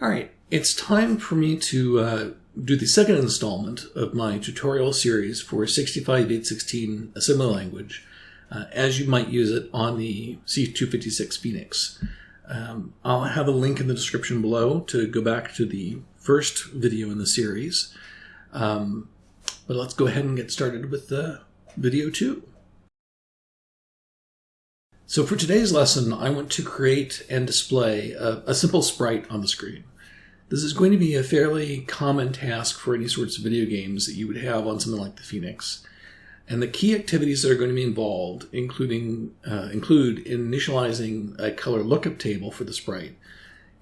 All right, it's time for me to do the second installment of my tutorial series for 65.816 assembly language, as you might use it on the C256 Phoenix. I'll have a link in the description below to go back to the first video in the series. But let's go ahead and get started with the video 2. So for today's lesson, I want to create and display a simple sprite on the screen. This is going to be a fairly common task for any sorts of video games that you would have on something like the Phoenix. And the key activities that are going to be involved include initializing a color lookup table for the sprite,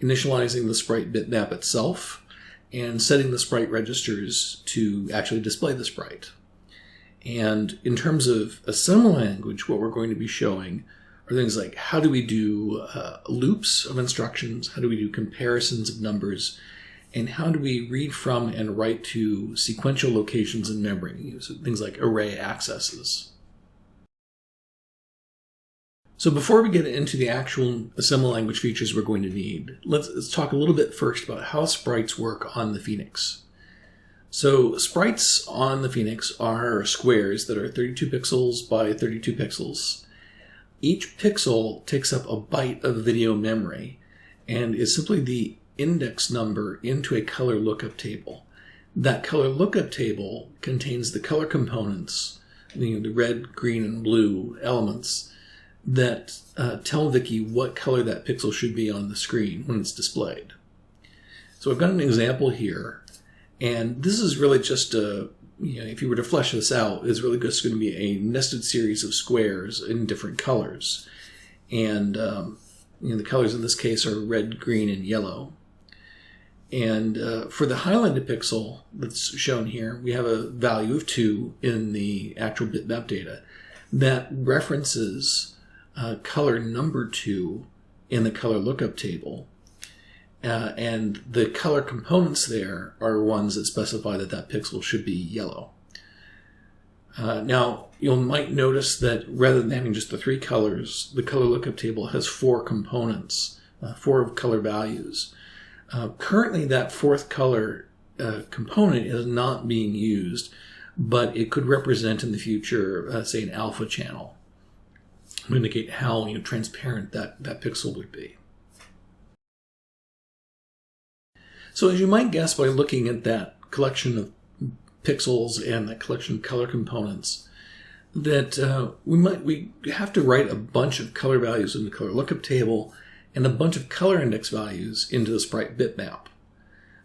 initializing the sprite bitmap itself, and setting the sprite registers to actually display the sprite. And in terms of assembly language, what we're going to be showing are things like how do we do loops of instructions, how do we do comparisons of numbers, and how do we read from and write to sequential locations in memory, so things like array accesses. So before we get into the actual assembly language features we're going to need, let's talk a little bit first about how sprites work on the Phoenix. So sprites on the Phoenix are squares that are 32 pixels by 32 pixels. Each pixel takes up a byte of video memory and is simply the index number into a color lookup table. That color lookup table contains the color components, the red, green, and blue elements that tell Vicky what color that pixel should be on the screen when it's displayed. So I've got an example here, and this is really just if you were to flesh this out, it's really just going to be a nested series of squares in different colors. And the colors in this case are red, green, and yellow. And for the highlighted pixel that's shown here, we have a value of 2 in the actual bitmap data that references color number 2 in the color lookup table. And the color components there are ones that specify that that pixel should be yellow. Now, you might notice that rather than having just the 3 colors, the color lookup table has 4 components, 4 color values. Currently, that 4th color component is not being used, but it could represent in the future, say, an alpha channel to indicate how transparent that pixel would be. So as you might guess by looking at that collection of pixels and that collection of color components, that we have to write a bunch of color values in the color lookup table and a bunch of color index values into the sprite bitmap.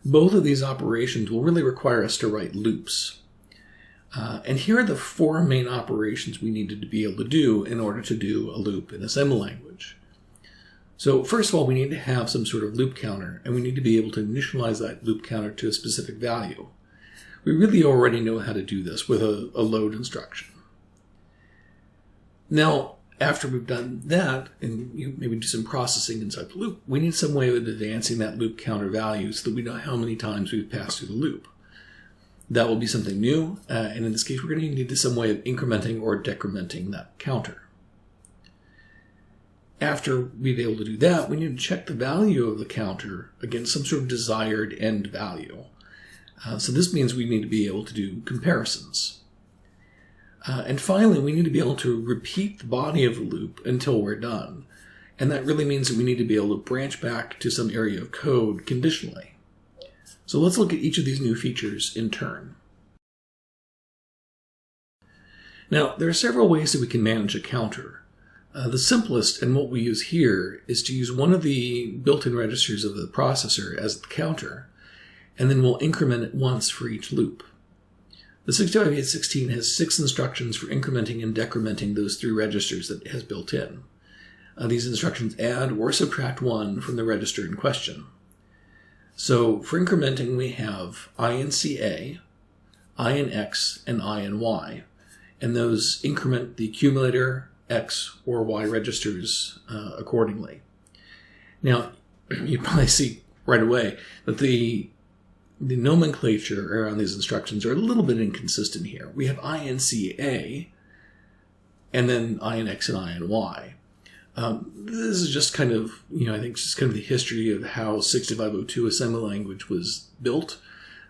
Both of these operations will really require us to write loops. And here are the 4 main operations we needed to be able to do in order to do a loop in assembly language. So first of all, we need to have some sort of loop counter, and we need to be able to initialize that loop counter to a specific value. We really already know how to do this with a load instruction. Now, after we've done that, and maybe do some processing inside the loop, we need some way of advancing that loop counter value so that we know how many times we've passed through the loop. That will be something new, and in this case, we're going to need some way of incrementing or decrementing that counter. After we've been able to do that, we need to check the value of the counter against some sort of desired end value. So this means we need to be able to do comparisons. And finally, we need to be able to repeat the body of the loop until we're done. And that really means that we need to be able to branch back to some area of code conditionally. So let's look at each of these new features in turn. Now, there are several ways that we can manage a counter. The simplest, and what we use here, is to use one of the built-in registers of the processor as the counter, and then we'll increment it once for each loop. The 65.816 has 6 instructions for incrementing and decrementing those 3 registers that it has built in. These instructions add or subtract 1 from the register in question. So for incrementing, we have INCA, INX, and INY, and those increment the accumulator, X or Y registers accordingly. Now, you probably see right away that the nomenclature around these instructions are a little bit inconsistent here. We have INCA and then INX and INY. This is just kind of, I think just kind of the history of how 6502 assembly language was built.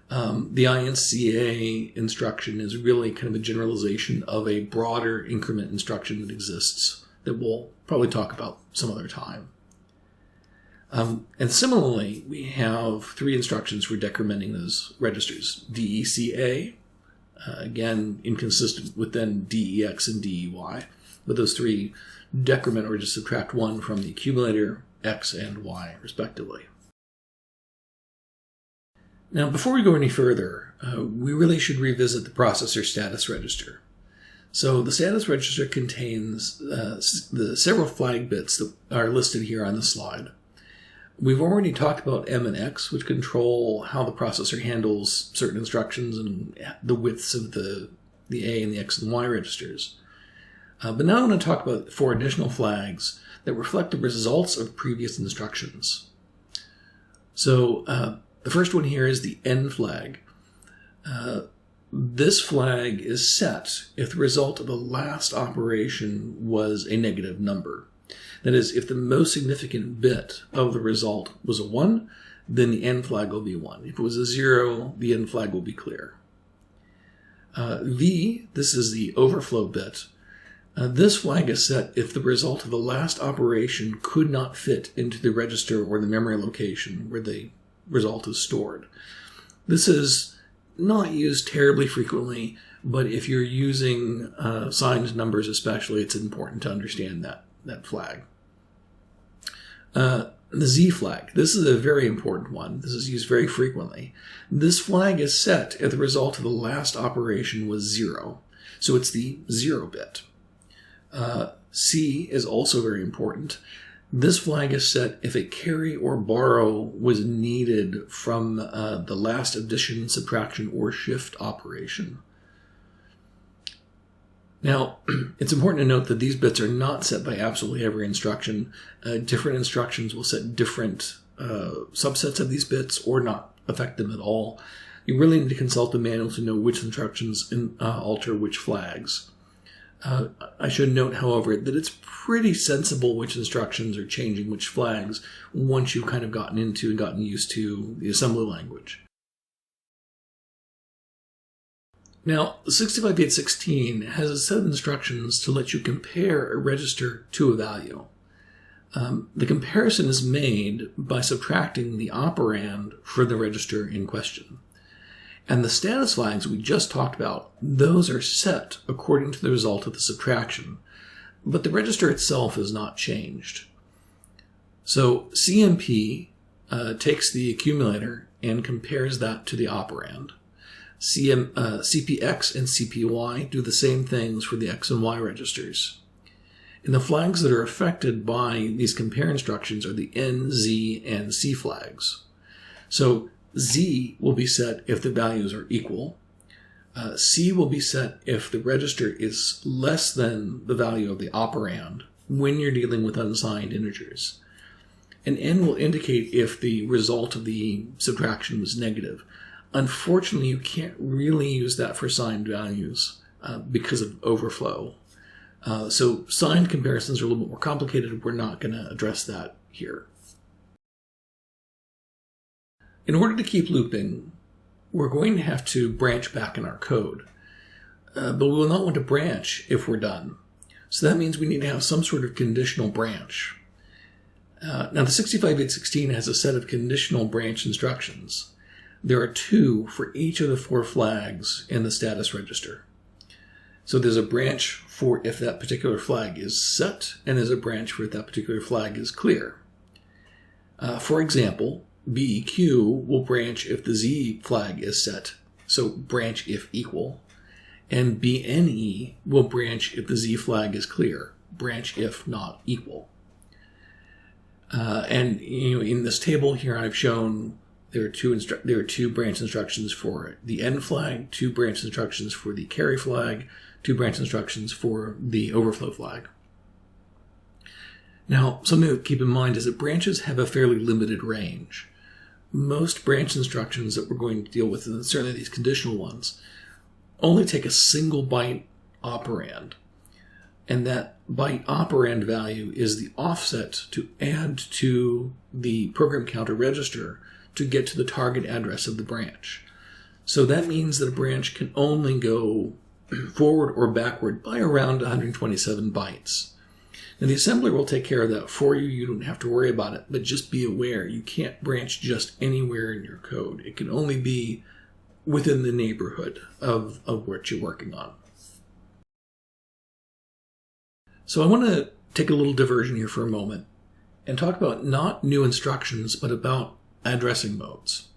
The INCA instruction is really kind of a generalization of a broader increment instruction that exists that we'll probably talk about some other time. And similarly, we have 3 instructions for decrementing those registers. DECA, again, inconsistent with then DEX and DEY, but those 3 decrement or just subtract 1 from the accumulator, X and Y, respectively. Now, before we go any further, we really should revisit the processor status register. So the status register contains the several flag bits that are listed here on the slide. We've already talked about M and X, which control how the processor handles certain instructions and the widths of the A and the X and Y registers. But now I'm going to talk about 4 additional flags that reflect the results of previous instructions. So the first one here is the N flag. This flag is set if the result of the last operation was a negative number. That is, if the most significant bit of the result was a 1, then the N flag will be 1. If it was a 0, the N flag will be clear. V, this is the overflow bit. This flag is set if the result of the last operation could not fit into the register or the memory location where the result is stored. This is not used terribly frequently, but if you're using signed numbers especially, it's important to understand that flag. The Z flag. This is a very important one. This is used very frequently. This flag is set if the result of the last operation was 0. So it's the 0 bit. C is also very important. This flag is set if a carry or borrow was needed from the last addition, subtraction, or shift operation. Now, it's important to note that these bits are not set by absolutely every instruction. Different instructions will set different subsets of these bits or not affect them at all. You really need to consult the manual to know which instructions alter which flags. I should note, however, that it's pretty sensible which instructions are changing which flags once you've kind of gotten into and gotten used to the assembly language. Now, 65.8.16 has a set of instructions to let you compare a register to a value. The comparison is made by subtracting the operand for the register in question. And the status flags we just talked about, those are set according to the result of the subtraction, but the register itself is not changed. So CMP takes the accumulator and compares that to the operand. CPX and CPY do the same things for the X and Y registers. And the flags that are affected by these compare instructions are the N, Z, and C flags. So Z will be set if the values are equal. C will be set if the register is less than the value of the operand when you're dealing with unsigned integers. And N will indicate if the result of the subtraction was negative. Unfortunately, you can't really use that for signed values because of overflow. So signed comparisons are a little bit more complicated. We're not going to address that here. In order to keep looping, we're going to have to branch back in our code. But we will not want to branch if we're done. So that means we need to have some sort of conditional branch. Now the 65.8.16 has a set of conditional branch instructions. There are 2 for each of the 4 flags in the status register. So there's a branch for if that particular flag is set, and there's a branch for if that particular flag is clear. For example, BEQ will branch if the Z flag is set, so branch if equal. And BNE will branch if the Z flag is clear, branch if not equal. And in this table here I've shown there are 2 branch instructions for the N flag, 2 branch instructions for the carry flag, 2 branch instructions for the overflow flag. Now, something to keep in mind is that branches have a fairly limited range. Most branch instructions that we're going to deal with, and certainly these conditional ones, only take a single byte operand. And that byte operand value is the offset to add to the program counter register to get to the target address of the branch. So that means that a branch can only go forward or backward by around 127 bytes. Now the assembler will take care of that for you. You don't have to worry about it, but just be aware you can't branch just anywhere in your code. It can only be within the neighborhood of what you're working on. So I want to take a little diversion here for a moment and talk about not new instructions, but about addressing modes.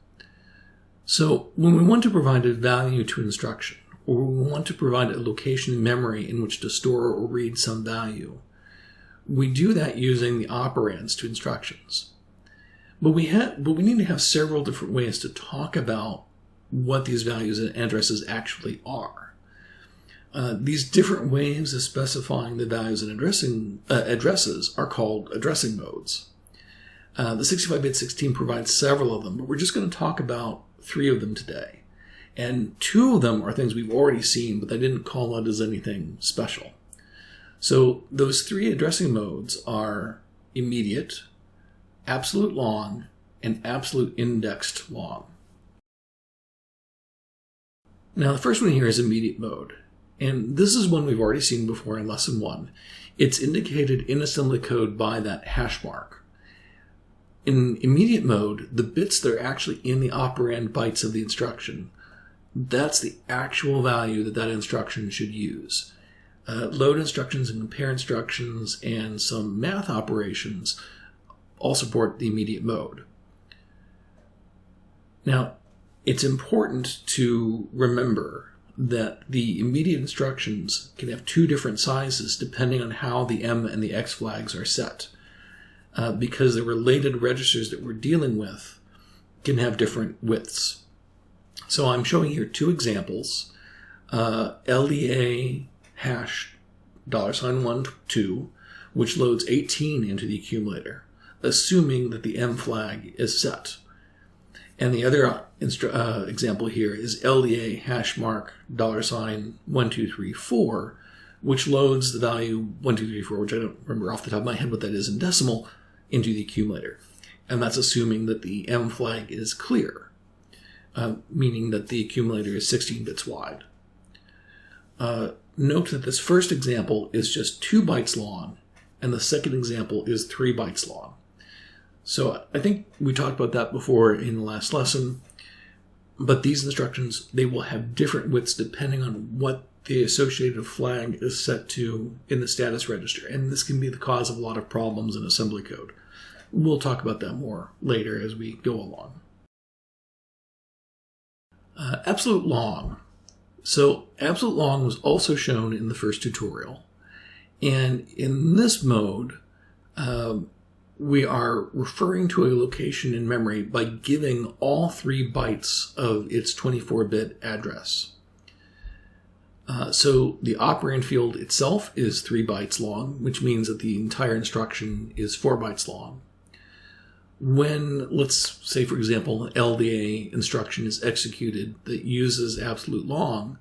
So when we want to provide a value to an instruction, or we want to provide a location in memory in which to store or read some value, we do that using the operands to instructions. But we need to have several different ways to talk about what these values and addresses actually are. These different ways of specifying the values and addresses are called addressing modes. The 65-bit 16 provides several of them, but we're just going to talk about 3 of them today. And 2 of them are things we've already seen, but they didn't call out as anything special. So those 3 addressing modes are immediate, absolute long, and absolute indexed long. Now the first one here is immediate mode. And this is one we've already seen before in lesson 1. It's indicated in assembly code by that hash mark. In immediate mode, the bits that are actually in the operand bytes of the instruction, that's the actual value that that instruction should use. Load instructions and compare instructions and some math operations all support the immediate mode. Now, it's important to remember that the immediate instructions can have 2 different sizes depending on how the M and the X flags are set, because the related registers that we're dealing with can have different widths. So I'm showing here 2 examples, LDA hash $12, which loads 18 into the accumulator, assuming that the M flag is set. And the other example here is LDA hash mark $1234, which loads the value 1234, which I don't remember off the top of my head what that is in decimal, into the accumulator. And that's assuming that the M flag is clear, meaning that the accumulator is 16 bits wide. Note that this first example is just 2 bytes long, and the second example is 3 bytes long. So I think we talked about that before in the last lesson, but these instructions, they will have different widths depending on what the associated flag is set to in the status register, and this can be the cause of a lot of problems in assembly code. We'll talk about that more later as we go along. Absolute long. So absolute long was also shown in the first tutorial, and in this mode, we are referring to a location in memory by giving all 3 bytes of its 24-bit address. So the operand field itself is 3 bytes long, which means that the entire instruction is 4 bytes long. When, let's say, for example, an LDA instruction is executed that uses absolute long,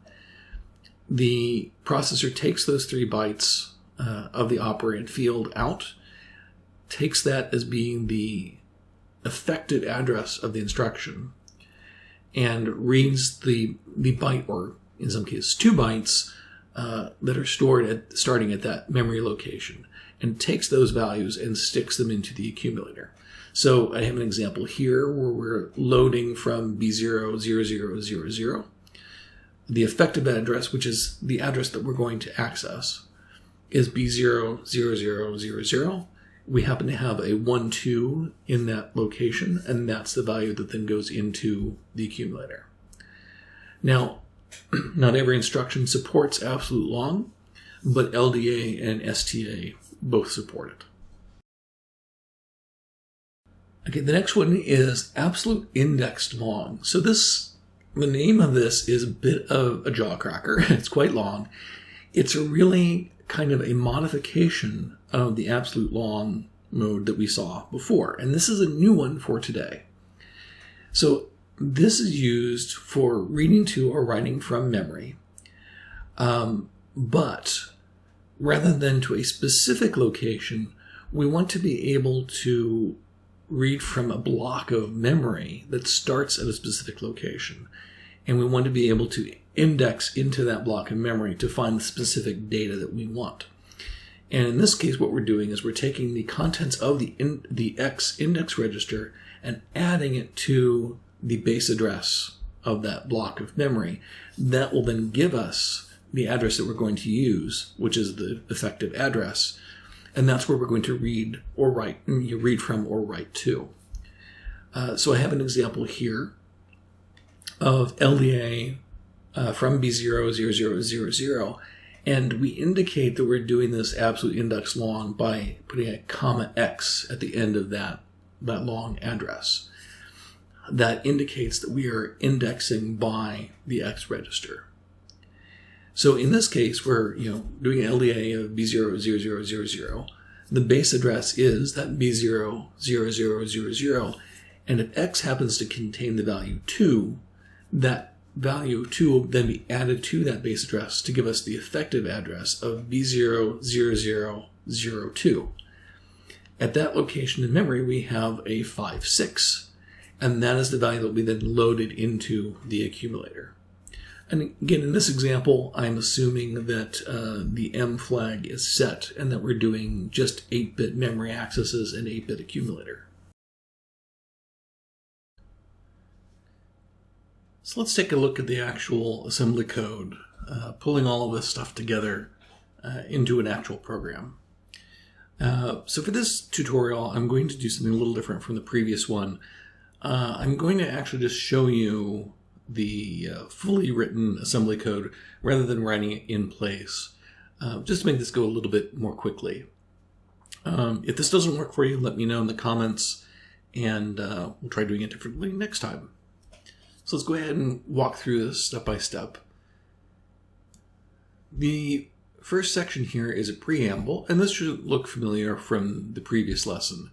the processor takes those 3 bytes of the operand field out, takes that as being the effective address of the instruction, and reads the byte, or in some cases 2 bytes, that are stored starting at that memory location, and takes those values and sticks them into the accumulator. So I have an example here where we're loading from B00000. The effective address, which is the address that we're going to access, is B00000. We happen to have a 1-2 in that location, and that's the value that then goes into the accumulator. Now, not every instruction supports absolute long, but LDA and STA both support it. Okay, the next one is absolute indexed long. So the name of this is a bit of a jawcracker. It's quite long. It's a really kind of a modification of the absolute long mode that we saw before. And this is a new one for today. So this is used for reading to or writing from memory. But rather than to a specific location, we want to be able to read from a block of memory that starts at a specific location. And we want to be able to index into that block of memory to find the specific data that we want. And in this case, what we're doing is we're taking the contents of the X index register and adding it to the base address of that block of memory. That will then give us the address that we're going to use, which is the effective address. And that's where we're going to read or write, read from or write to. So I have an example here of LDA from B00000, and we indicate that we're doing this absolute index long by putting a comma X at the end of that long address. That indicates that we are indexing by the X register. So in this case, we're doing an LDA of B00000. The base address is that B00000, and if X happens to contain the value 2, that value 2 will then be added to that base address to give us the effective address of B00002. At that location in memory, we have a 56, and that is the value that will be then loaded into the accumulator. And again, in this example, I'm assuming that the M flag is set and that we're doing just 8-bit memory accesses and 8-bit accumulator. So let's take a look at the actual assembly code, pulling all of this stuff together into an actual program. So for this tutorial, I'm going to do something a little different from the previous one. I'm going to actually just show you the fully written assembly code rather than writing it in place, just to make this go a little bit more quickly. If this doesn't work for you, let me know in the comments, and we'll try doing it differently next time. So let's go ahead and walk through this step by step. The first section here is a preamble, and this should look familiar from the previous lesson.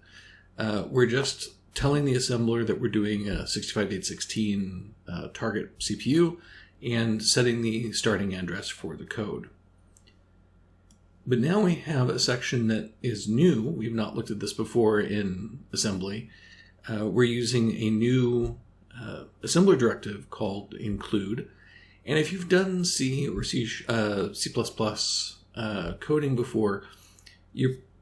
We're just telling the assembler that we're doing a 65-816 target CPU and setting the starting address for the code. But now we have a section that is new. We've not looked at this before in assembly. We're using a new assembler directive called include. And if you've done C or C++ coding before,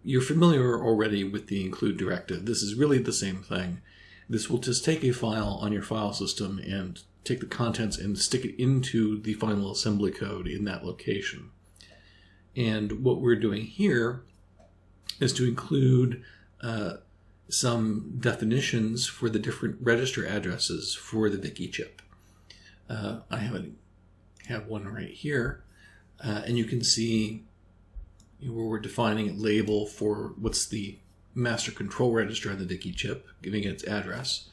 you're familiar already with the include directive. This is really the same thing. This will just take a file on your file system and take the contents and stick it into the final assembly code in that location. And what we're doing here is to include some definitions for the different register addresses for the Vicky chip. I have one right here, and you can see where we're defining a label for what's the master control register on the Vicky chip, giving it its address,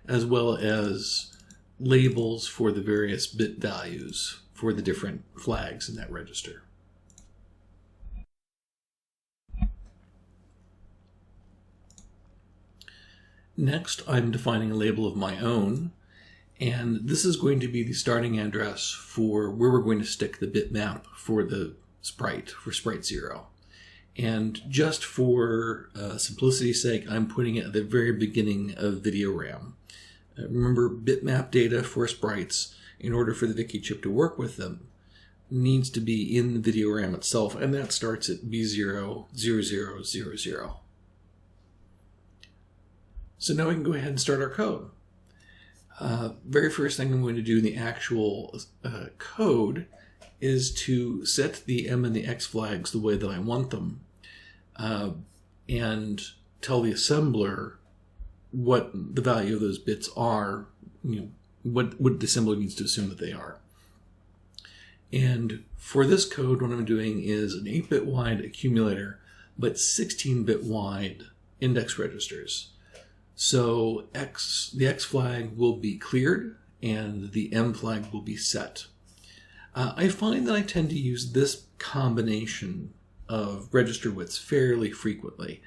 as well as labels for the various bit values for the different flags in that register. Next, I'm defining a label of my own, and this is going to be the starting address for where we're going to stick the bitmap for the sprite, for sprite 0. And just for simplicity's sake, I'm putting it at the very beginning of video RAM. Remember, bitmap data for sprites, in order for the Vicky chip to work with them, needs to be in the video RAM itself, and that starts at B00000. So now we can go ahead and start our code. Very first thing I'm going to do in the actual code is to set the M and the X flags the way that I want them, and tell the assembler what the value of those bits are, what the assembler needs to assume that they are. And for this code, what I'm doing is an 8-bit wide accumulator, but 16-bit wide index registers. So the X flag will be cleared and the M flag will be set. I find that I tend to use this combination of register widths fairly frequently.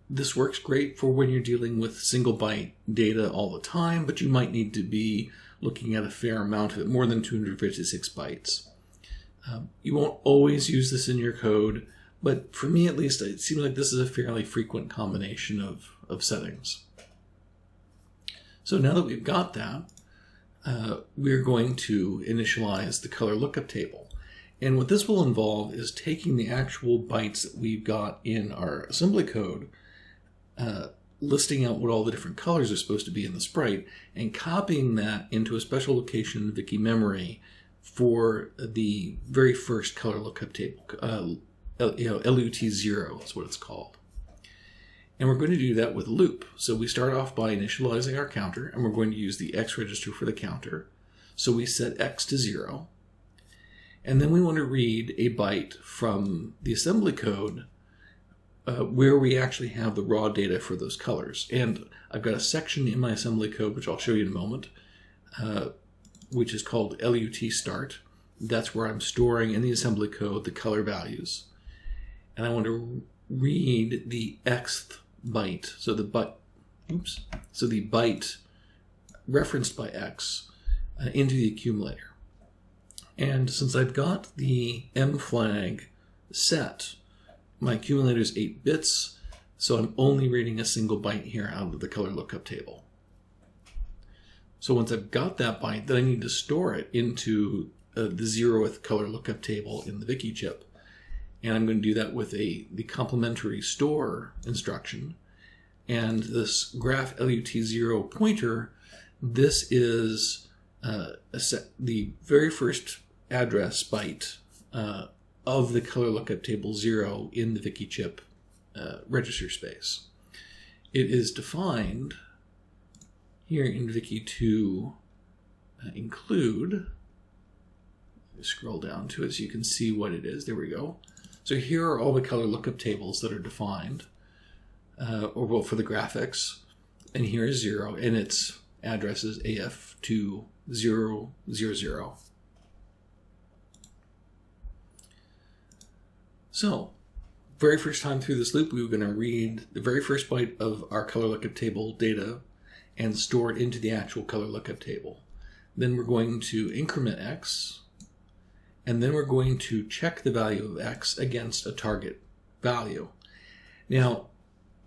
This works great for when you're dealing with single byte data all the time, but you might need to be looking at a fair amount of it, more than 256 bytes. You won't always use this in your code, but for me at least, it seems like this is a fairly frequent combination of settings. So now that we've got that, we're going to initialize the color lookup table. And what this will involve is taking the actual bytes that we've got in our assembly code, listing out what all the different colors are supposed to be in the sprite, and copying that into a special location in Wiki memory for the very first color lookup table. LUT0 is what it's called. And we're going to do that with a loop. So we start off by initializing our counter, and we're going to use the X register for the counter. So we set X to 0. And then we want to read a byte from the assembly code where we actually have the raw data for those colors. And I've got a section in my assembly code, which I'll show you in a moment, which is called LUT start. That's where I'm storing in the assembly code the color values. And I want to read the xth byte, so the byte referenced by x into the accumulator. And since I've got the M flag set, my accumulator is 8 bits, so I'm only reading a single byte here out of the color lookup table. So once I've got that byte, then I need to store it into the 0th color lookup table in the Wiki chip. And I'm going to do that with the complementary store instruction. And this graph LUT0 pointer, this is the very first address byte of the color lookup table 0 in the Wiki chip register space. It is defined here in Wiki to include, scroll down to it so you can see what it is. There we go. So here are all the color lookup tables that are defined, for the graphics. And here is 0, and its address is AF2000. So, very first time through this loop, we were going to read the very first byte of our color lookup table data and store it into the actual color lookup table. Then we're going to increment x, and then we're going to check the value of x against a target value. Now,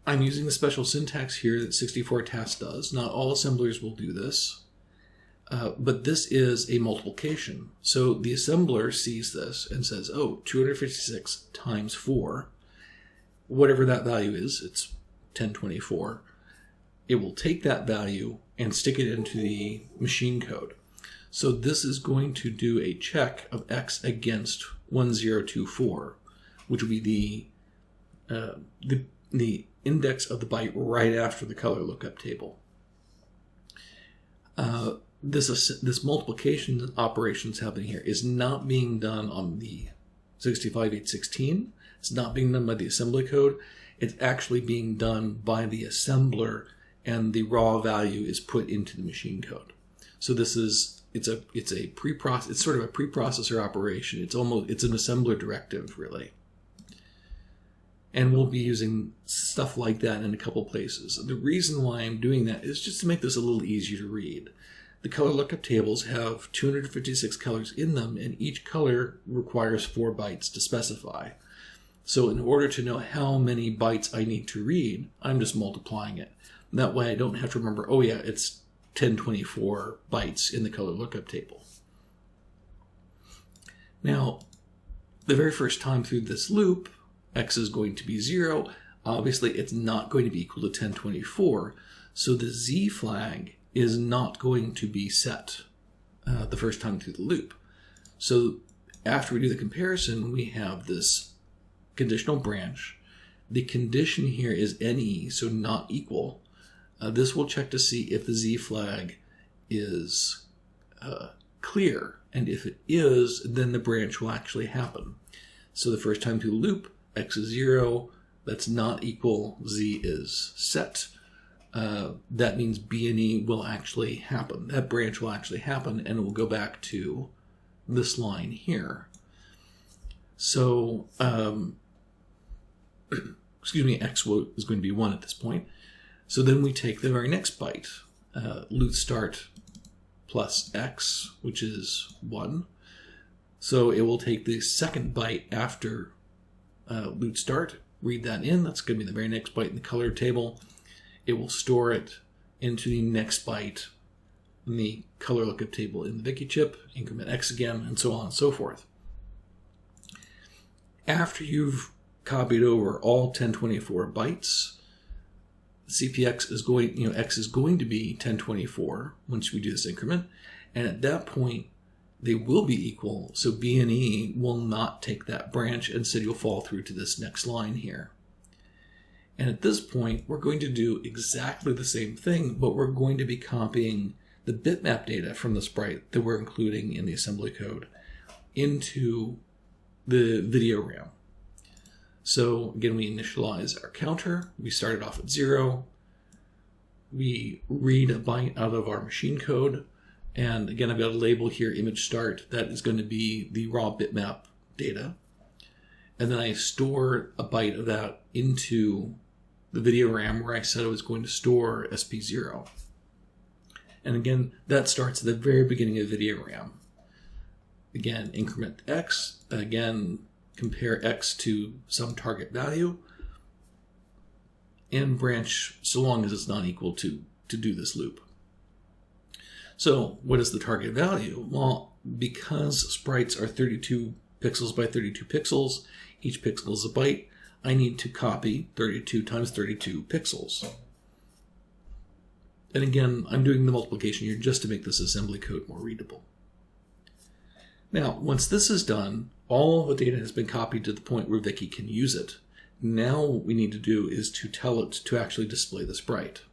I'm using the special syntax here that 64task does. Not all assemblers will do this, but this is a multiplication. So the assembler sees this and says, oh, 256 times 4, whatever that value is, it's 1024. It will take that value and stick it into the machine code. So this is going to do a check of x against 1024, which will be the index of the byte right after the color lookup table. This multiplication operations happening here is not being done on the 65816. It's not being done by the assembly code. It's actually being done by the assembler, and the raw value is put into the machine code. So this is it's sort of a preprocessor operation. It's an assembler directive, really. And we'll be using stuff like that in a couple places. The reason why I'm doing that is just to make this a little easier to read. The color lookup tables have 256 colors in them, and each color requires 4 bytes to specify. So in order to know how many bytes I need to read, I'm just multiplying it. And that way I don't have to remember, oh yeah, it's 1024 bytes in the color lookup table. Now, the very first time through this loop, x is going to be 0. Obviously, it's not going to be equal to 1024, so the z flag is not going to be set the first time through the loop. So after we do the comparison, we have this conditional branch. The condition here is NE, so not equal. This will check to see if the z flag is clear, and if it is, then the branch will actually happen. So the first time through the loop, x is 0, that's not equal, z is set. That means B and E will actually happen. That branch will actually happen, and it will go back to this line here. So, excuse me, x is going to be 1 at this point. So then we take the very next byte, loot start plus x, which is 1. So it will take the second byte after loot start, read that in. That's going to be the very next byte in the color table. It will store it into the next byte in the color lookup table in the Vicky chip, increment X again, and so on and so forth. After you've copied over all 1024 bytes, CPX is going, X is going to be 1024 once we do this increment, and at that point they will be equal, so B and E will not take that branch, instead you'll fall through to this next line here. And at this point we're going to do exactly the same thing, but we're going to be copying the bitmap data from the sprite that we're including in the assembly code into the video RAM. So again, we initialize our counter. We started off at 0. We read a byte out of our machine code. And again, I've got a label here, image start. That is going to be the raw bitmap data. And then I store a byte of that into the video RAM where I said I was going to store SP0. And again, that starts at the very beginning of the video RAM. Again, increment X. Again, compare X to some target value. And branch so long as it's not equal to do this loop. So what is the target value? Well, because sprites are 32 pixels by 32 pixels, each pixel is a byte, I need to copy 32 times 32 pixels. And again, I'm doing the multiplication here just to make this assembly code more readable. Now, once this is done, all the data has been copied to the point where Vicky can use it. Now what we need to do is to tell it to actually display the sprite.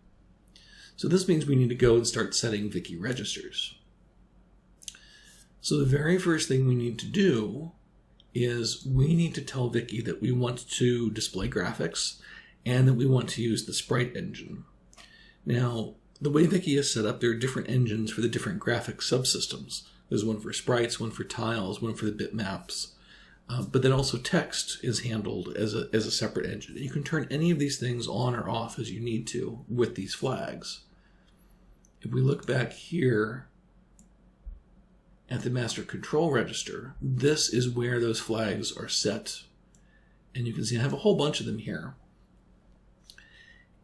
So this means we need to go and start setting Vicky registers. So the very first thing we need to do is we need to tell Vicky that we want to display graphics and that we want to use the sprite engine. Now, the way Vicky is set up, there are different engines for the different graphics subsystems. There's one for sprites, one for tiles, one for the bitmaps. But then also text is handled as a separate engine. You can turn any of these things on or off as you need to with these flags. If we look back here at the master control register, this is where those flags are set. And you can see I have a whole bunch of them here.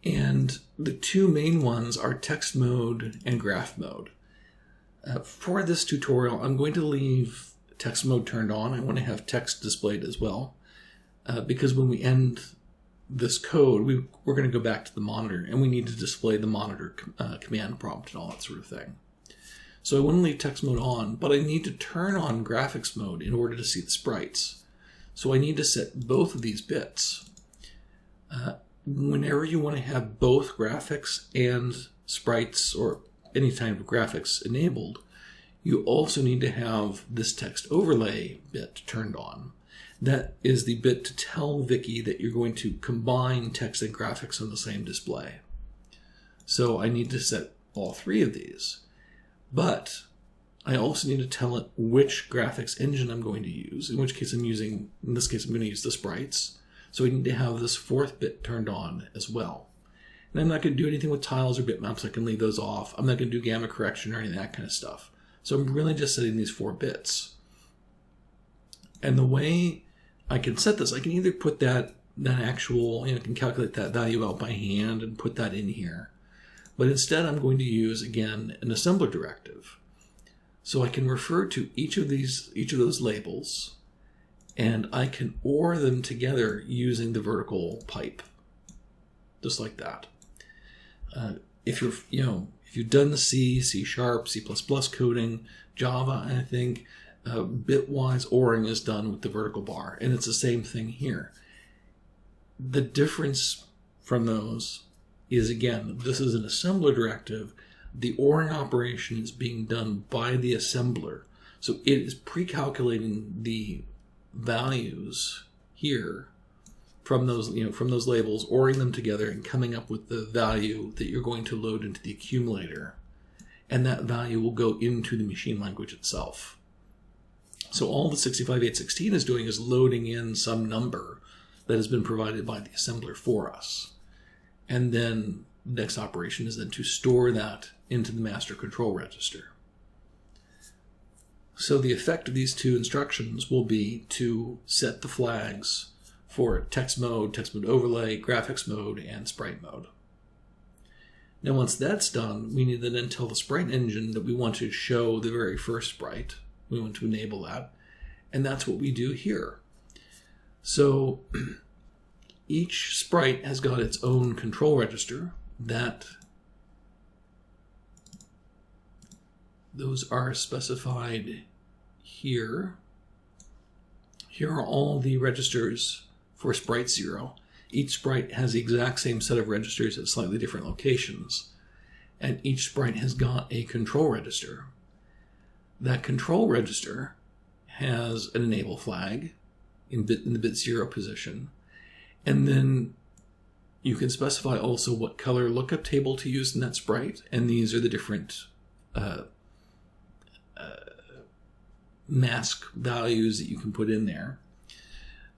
And the two main ones are text mode and graph mode. For this tutorial, I'm going to leave text mode turned on. I want to have text displayed as well, because when we end this code, we're going to go back to the monitor, and we need to display the monitor command prompt and all that sort of thing. So I want to leave text mode on, but I need to turn on graphics mode in order to see the sprites. So I need to set both of these bits. Whenever you want to have both graphics and sprites or any type of graphics enabled, you also need to have this text overlay bit turned on. That is the bit to tell Vicky that you're going to combine text and graphics on the same display. So I need to set all three of these. But I also need to tell it which graphics engine I'm going to use, in which case in this case I'm going to use the sprites. So we need to have this fourth bit turned on as well. And I'm not going to do anything with tiles or bitmaps. I can leave those off. I'm not going to do gamma correction or any of that kind of stuff. So I'm really just setting these 4 bits. And the way I can set this, I can either put that actual, I can calculate that value out by hand and put that in here. But instead I'm going to use, again, an assembler directive. So I can refer to each of those labels, and I can OR them together using the vertical pipe. Just like that. If you've done the C, C#, C++ coding, Java, I think, bitwise ORing is done with the vertical bar, and it's the same thing here. The difference from those is, again, this is an assembler directive. The ORing operation is being done by the assembler. So it is pre-calculating the values here from those labels, ORing them together and coming up with the value that you're going to load into the accumulator. And that value will go into the machine language itself. So all the 65816 is doing is loading in some number that has been provided by the assembler for us. And then the next operation is then to store that into the master control register. So the effect of these two instructions will be to set the flags for text mode overlay, graphics mode, and sprite mode. Now once that's done, we need to then tell the sprite engine that we want to show the very first sprite. We want to enable that. And that's what we do here. So each sprite has got its own control register that those are specified here. Here are all the registers for sprite 0. Each sprite has the exact same set of registers at slightly different locations. And each sprite has got a control register. That control register has an enable flag in the bit 0 position. And then you can specify also what color lookup table to use in that sprite. And these are the different mask values that you can put in there.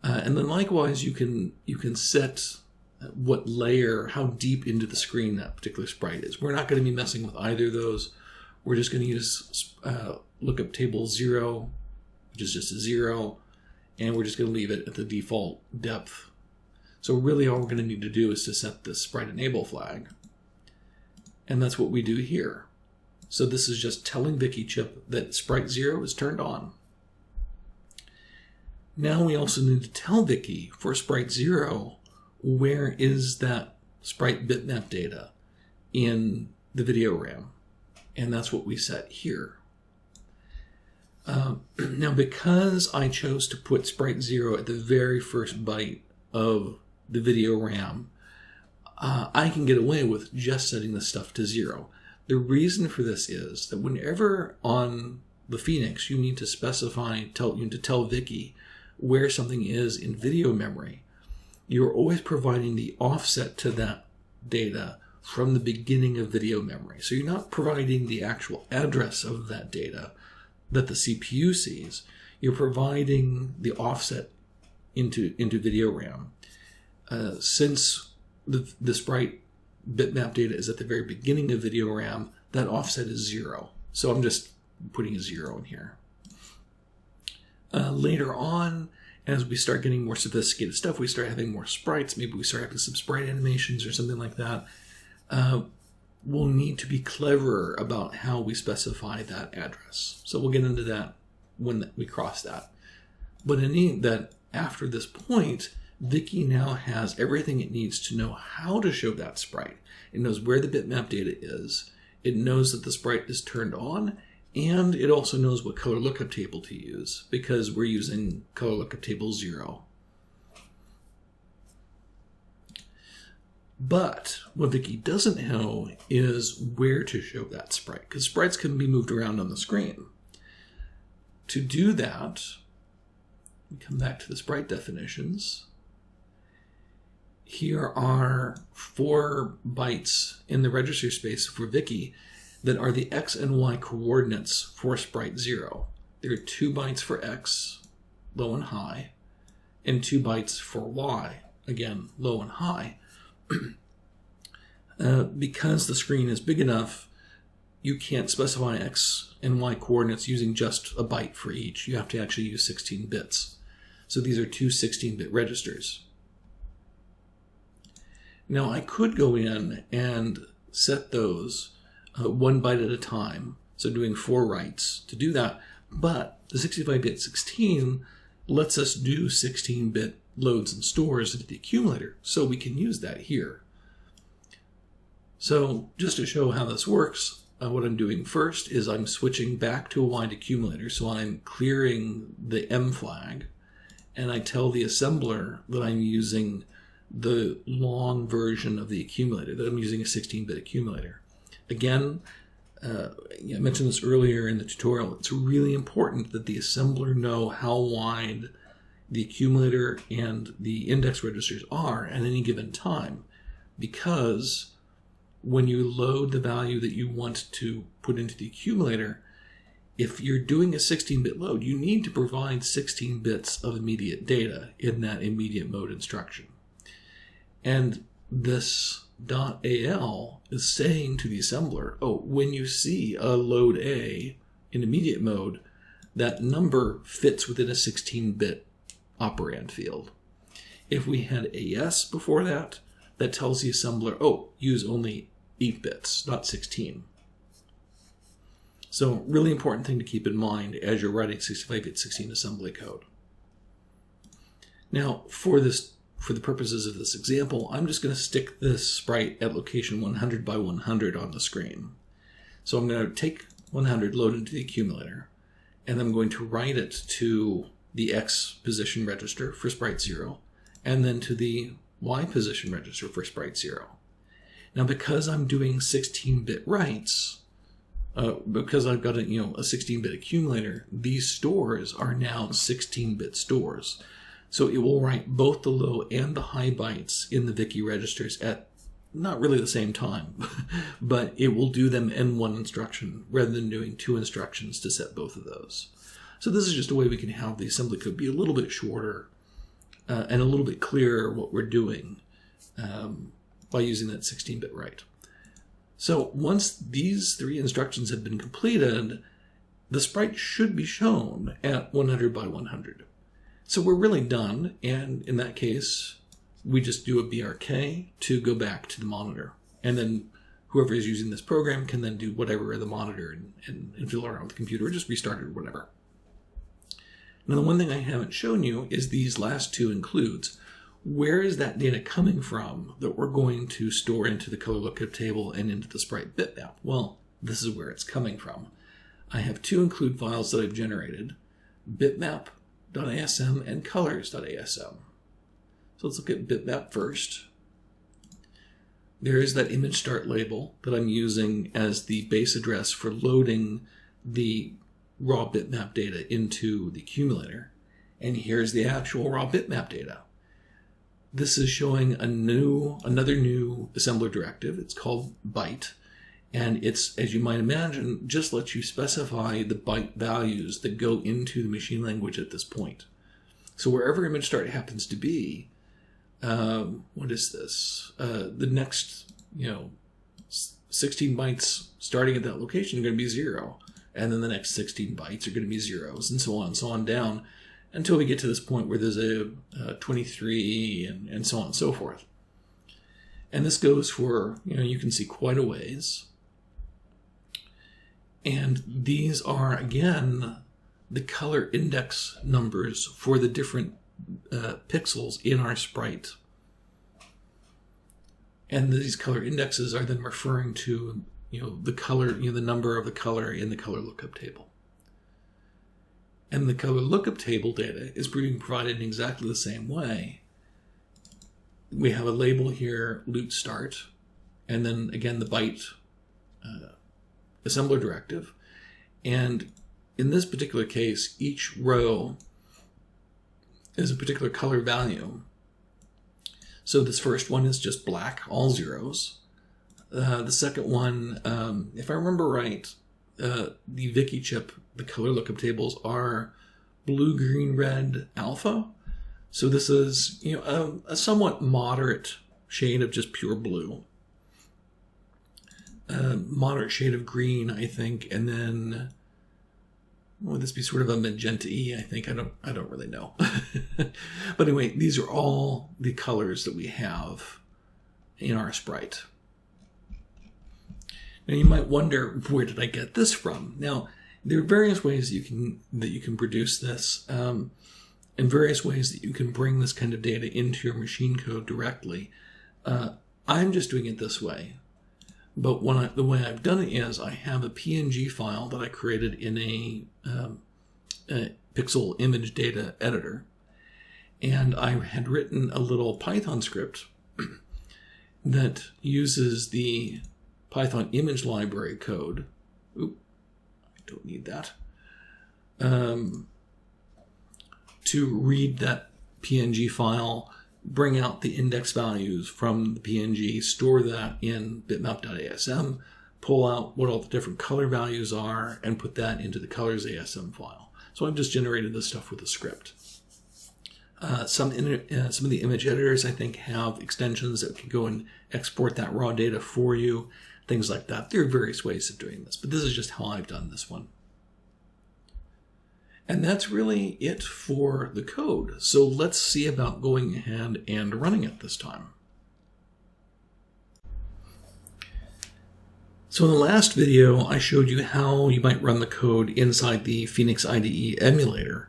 And then likewise, you can set what layer, how deep into the screen that particular sprite is. We're not going to be messing with either of those. We're just going to use lookup table 0, which is just a 0, and we're just going to leave it at the default depth. So really all we're going to need to do is to set the sprite enable flag. And that's what we do here. So this is just telling VikiChip that sprite 0 is turned on. Now we also need to tell Viki for sprite 0, where is that sprite bitmap data in the video RAM? And that's what we set here. Now because I chose to put sprite 0 at the very first byte of the video RAM, I can get away with just setting this stuff to 0. The reason for this is that whenever on the Phoenix you need to specify, you need to tell Viki where something is in video memory, you're always providing the offset to that data from the beginning of video memory. So you're not providing the actual address of that data that the CPU sees. You're providing the offset into video RAM. Since the sprite bitmap data is at the very beginning of video RAM, that offset is 0. So I'm just putting a 0 in here. Later on, as we start getting more sophisticated stuff, we start having more sprites, maybe we start having some sprite animations or something like that, we'll need to be cleverer about how we specify that address. So we'll get into that when we cross that. But in that after this point, Viki now has everything it needs to know how to show that sprite. It knows where the bitmap data is. It knows that the sprite is turned on, and it also knows what color lookup table to use because we're using color lookup table 0. But what Viki doesn't know is where to show that sprite, because sprites can be moved around on the screen. To do that, we come back to the sprite definitions. Here are 4 bytes in the register space for Viki that are the X and Y coordinates for sprite 0. There are 2 bytes for X, low and high, and 2 bytes for Y, again, low and high. Because the screen is big enough, you can't specify X and Y coordinates using just a byte for each. You have to actually use 16 bits. So these are 2 16-bit registers. Now I could go in and set those 1 byte at a time, so doing 4 writes to do that, but the 65-bit 16 lets us do 16-bit loads and stores into the accumulator, so we can use that here. So just to show how this works, what I'm doing first is I'm switching back to a wide accumulator, so I'm clearing the M flag, and I tell the assembler that I'm using the long version of the accumulator, that I'm using a 16-bit accumulator. Again, I mentioned this earlier in the tutorial, it's really important that the assembler know how wide the accumulator and the index registers are at any given time, because when you load the value that you want to put into the accumulator, if you're doing a 16-bit load, you need to provide 16 bits of immediate data in that immediate mode instruction. And this .al is saying to the assembler, oh, when you see a load A in immediate mode, that number fits within a 16-bit operand field. If we had AS before that, that tells the assembler, oh, use only 8 bits, not 16. So really important thing to keep in mind as you're writing 65-bit 16 assembly code. Now, for the purposes of this example, I'm just going to stick this sprite at location 100 by 100 on the screen. So I'm going to take 100, load into the accumulator, and I'm going to write it to the X position register for sprite 0, and then to the Y position register for sprite 0. Now, because I'm doing 16-bit writes, because I've got a 16-bit accumulator, these stores are now 16-bit stores. So it will write both the low and the high bytes in the Vicky registers at not really the same time, but it will do them in one instruction rather than doing 2 instructions to set both of those. So this is just a way we can have the assembly code be a little bit shorter and a little bit clearer what we're doing by using that 16-bit write. So once these 3 instructions have been completed, the sprite should be shown at 100 by 100. So we're really done, and in that case, we just do a BRK to go back to the monitor. And then whoever is using this program can then do whatever at the monitor and fiddle around with the computer, or just restart it or whatever. Now, the one thing I haven't shown you is these last 2 includes. Where is that data coming from that we're going to store into the color lookup table and into the sprite bitmap? Well, this is where it's coming from. I have 2 include files that I've generated, bitmap.asm and colors.asm. So let's look at bitmap first. There is that image start label that I'm using as the base address for loading the raw bitmap data into the accumulator. And here's the actual raw bitmap data. This is showing another new assembler directive. It's called byte. And it's, as you might imagine, just lets you specify the byte values that go into the machine language at this point. So wherever image start happens to be, what is this? The next, 16 bytes starting at that location are going to be 0. And then the next 16 bytes are going to be zeros, and so on down, until we get to this point where there's a 23 and so on and so forth. And this goes for, you can see quite a ways. And these are, again, the color index numbers for the different pixels in our sprite. And these color indexes are then referring to, the color, the number of the color in the color lookup table. And the color lookup table data is being provided in exactly the same way. We have a label here, loot start, and then again the byte assembler directive. And in this particular case, each row is a particular color value. So this first one is just black, all zeros. The second one, if I remember right, the Vicky chip, the color lookup tables are blue, green, red, alpha. So this is, a somewhat moderate shade of just pure blue. Moderate shade of green, I think, and then would this be sort of a magenta-y? I think I don't really know. But anyway, these are all the colors that we have in our sprite. Now you might wonder, where did I get this from? Now, there are various ways that you can produce this, and various ways that you can bring this kind of data into your machine code directly. I'm just doing it this way. But the way I've done it is I have a PNG file that I created in a pixel image data editor. And I had written a little Python script that uses the Python image library code. Oop, I don't need that. To read that PNG file, bring out the index values from the PNG, store that in bitmap.asm, pull out what all the different color values are, and put that into the colors.asm file. So I've just generated this stuff with a script. Some of the image editors, I think, have extensions that can go and export that raw data for you, things like that. There are various ways of doing this, but this is just how I've done this one. And that's really it for the code. So let's see about going ahead and running it this time. So in the last video, I showed you how you might run the code inside the Phoenix IDE emulator.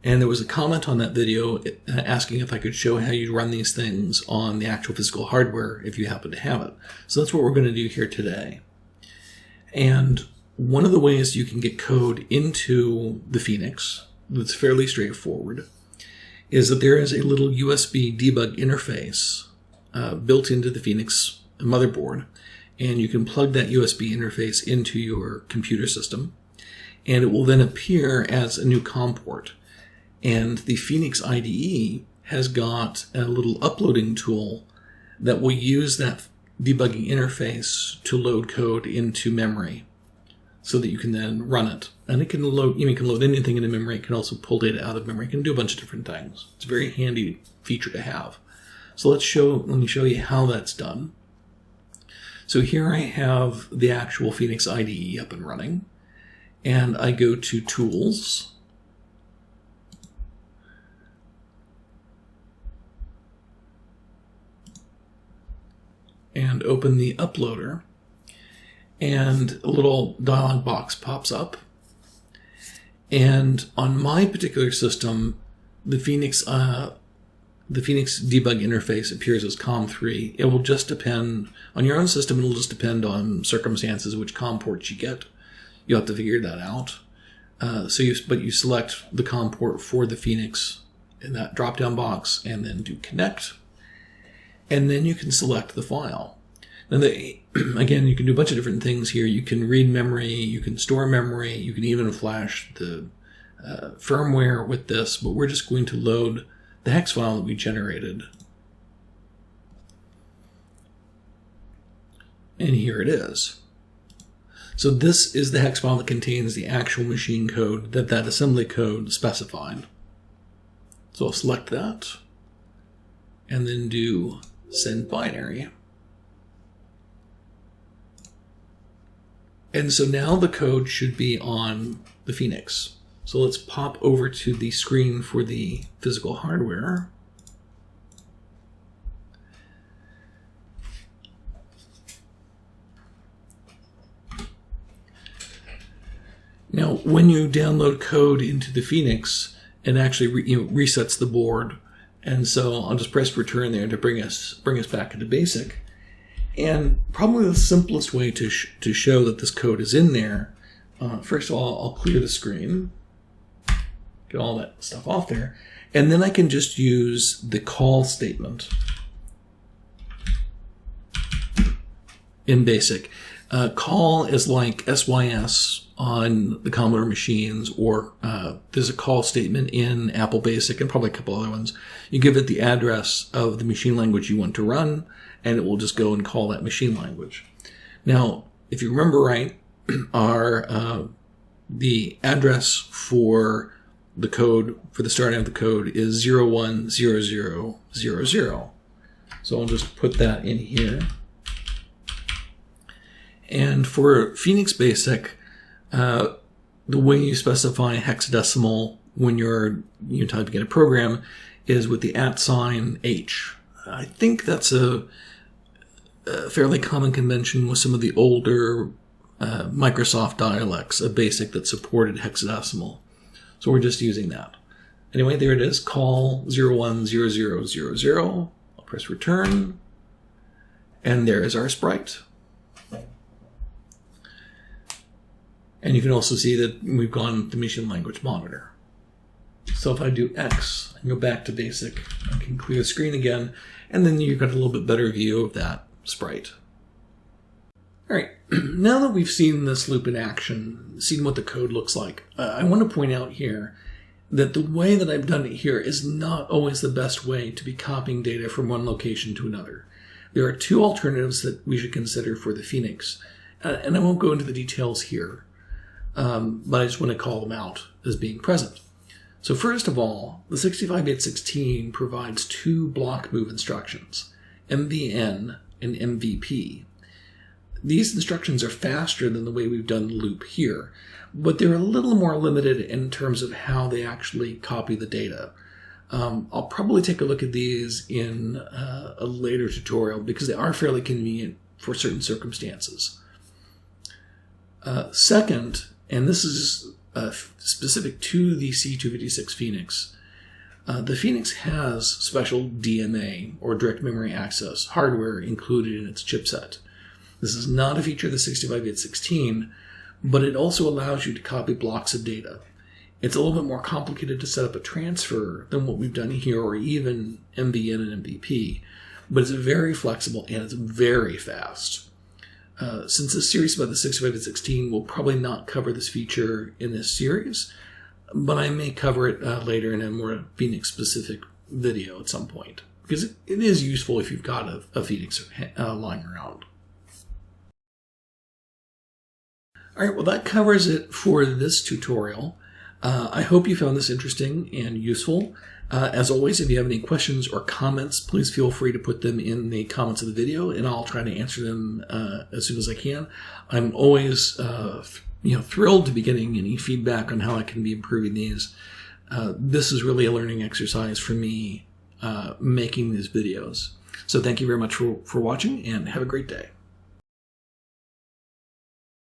And there was a comment on that video asking if I could show how you run these things on the actual physical hardware if you happen to have it. So that's what we're going to do here today. And one of the ways you can get code into the Phoenix that's fairly straightforward is that there is a little USB debug interface built into the Phoenix motherboard. And you can plug that USB interface into your computer system, and it will then appear as a new COM port. And the Phoenix IDE has got a little uploading tool that will use that debugging interface to load code into memory so that you can then run it. And it can load, you can load anything into memory. It can also pull data out of memory. It can do a bunch of different things. It's a very handy feature to have. So let me show you how that's done. So here I have the actual Phoenix IDE up and running, and I go to Tools, and open the uploader, and a little dialog box pops up. And on my particular system, the Phoenix debug interface appears as COM3. It will just depend on your own system. It'll just depend on circumstances, which COM ports you get. You'll have to figure that out. But you select the COM port for the Phoenix in that drop-down box, and then do connect. And then you can select the file. Now, again, you can do a bunch of different things here. You can read memory, you can store memory, you can even flash the firmware with this, but we're just going to load the hex file that we generated. And here it is. So this is the hex file that contains the actual machine code that assembly code specified. So I'll select that and then do send binary. And so now the code should be on the Phoenix. So let's pop over to the screen for the physical hardware. Now, when you download code into the Phoenix, it actually resets the board. And so I'll just press return there to bring us back into BASIC. And probably the simplest way to show that this code is in there, first of all, I'll clear the screen. Get all that stuff off there. And then I can just use the call statement in BASIC. Call is like SYS on the Commodore machines, or there's a call statement in Apple BASIC and probably a couple other ones. You give it the address of the machine language you want to run, and it will just go and call that machine language. Now, if you remember right, the address for the code, for the starting of the code, is 010000. So I'll just put that in here. And for Phoenix BASIC, the way you specify hexadecimal when you're typing in a program is with the @H. I think that's a fairly common convention with some of the older Microsoft dialects of BASIC that supported hexadecimal. So we're just using that. Anyway, there it is, call 010000. I'll press return, and there is our sprite. And you can also see that we've gone to machine language monitor. So if I do X and go back to BASIC, I can clear the screen again, and then you've got a little bit better view of that sprite. All right, now that we've seen this loop in action, seen what the code looks like, I want to point out here that the way that I've done it here is not always the best way to be copying data from one location to another. There are two alternatives that we should consider for the Phoenix, and I won't go into the details here, but I just want to call them out as being present. So first of all, the 65-bit16 provides two block move instructions, MVN and MVP. these instructions are faster than the way we've done the loop here, but they're a little more limited in terms of how they actually copy the data. I'll probably take a look at these in a later tutorial because they are fairly convenient for certain circumstances. Second, and this is specific to the C256 Phoenix, the Phoenix has special DMA, or direct memory access, hardware included in its chipset. This is not a feature of the 65x16, but it also allows you to copy blocks of data. It's a little bit more complicated to set up a transfer than what we've done here, or even MBN and MVP, but it's very flexible and it's very fast. Since this series about the 65x16 will probably not cover this feature in this series, but I may cover it later in a more Phoenix-specific video at some point, because it is useful if you've got a Phoenix lying around. All right, well, that covers it for this tutorial. I hope you found this interesting and useful. As always, if you have any questions or comments, please feel free to put them in the comments of the video, and I'll try to answer them as soon as I can. I'm always thrilled to be getting any feedback on how I can be improving these. This is really a learning exercise for me making these videos. So thank you very much for watching, and have a great day.